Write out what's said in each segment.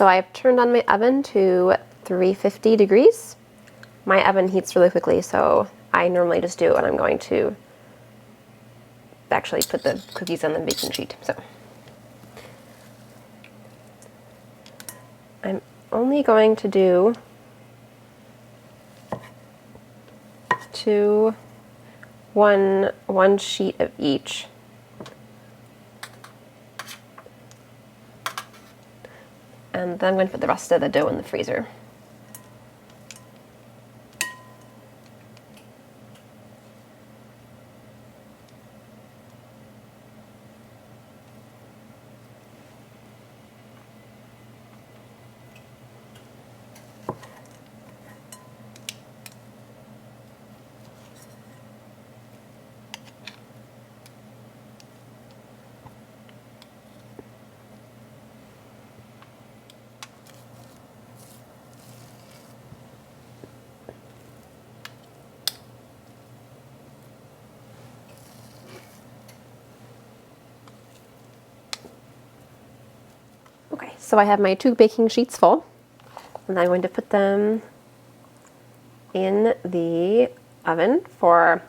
so I've turned on my oven to 350 degrees. My oven heats really quickly, so I normally just do it when I'm going to actually put the cookies on the baking sheet. So I'm only going to do one sheet of each. And then I'm going to put the rest of the dough in the freezer. Okay, so I have my 2 baking sheets full, and I'm going to put them in the oven for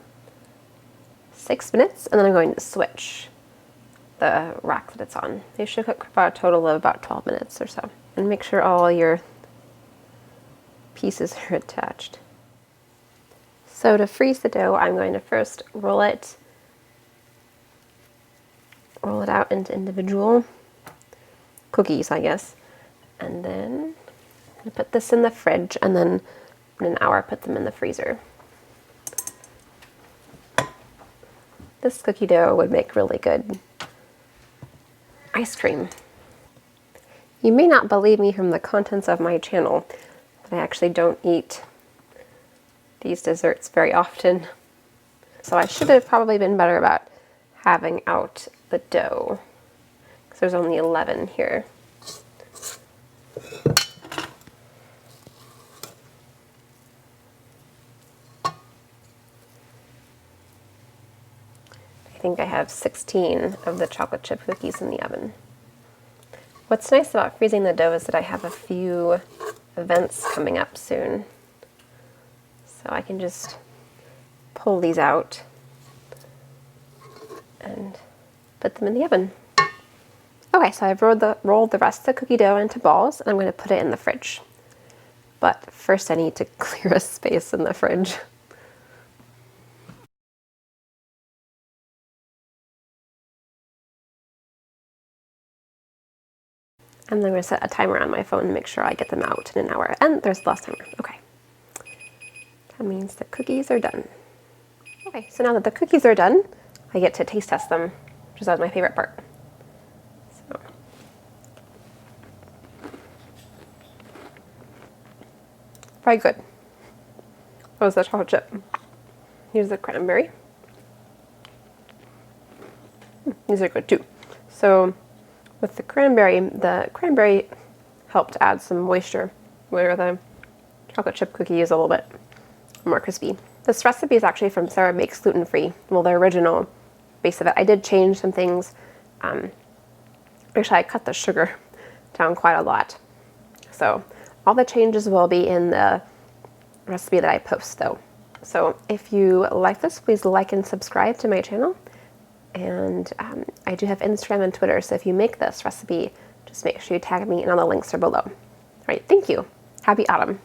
6 minutes, and then I'm going to switch the rack that it's on. They should cook for about a total of about 12 minutes or so. And make sure all your pieces are attached. So to freeze the dough, I'm going to first roll it out into individual cookies, I guess. And then I'm going to put this in the fridge, and then in an hour put them in the freezer. This cookie dough would make really good ice cream. You may not believe me from the contents of my channel, but I actually don't eat these desserts very often. So I should have probably been better about having out the dough, because there's only 11 here. I think I have 16 of the chocolate chip cookies in the oven. What's nice about freezing the dough is that I have a few events coming up soon. So I can just pull these out and put them in the oven. Okay, so I've rolled the rest of the cookie dough into balls, and I'm going to put it in the fridge. But first I need to clear a space in the fridge. And then I'm going to set a timer on my phone to make sure I get them out in an hour. And there's the last timer. Okay. That means the cookies are done. Okay, so now that the cookies are done, I get to taste test them, which is my favorite part. So. Very good. That was the chocolate chip. Here's the cranberry. These are good too. So with the cranberry helped add some moisture, where the chocolate chip cookie is a little bit more crispy. This recipe is actually from Sarah Makes Gluten Free. Well, the original base of it. I did change some things. Actually, I cut the sugar down quite a lot. So all the changes will be in the recipe that I post, though. So if you like this, please like and subscribe to my channel. And I do have Instagram and Twitter, so if you make this recipe, just make sure you tag me, and all the links are below. All right, thank you. Happy autumn.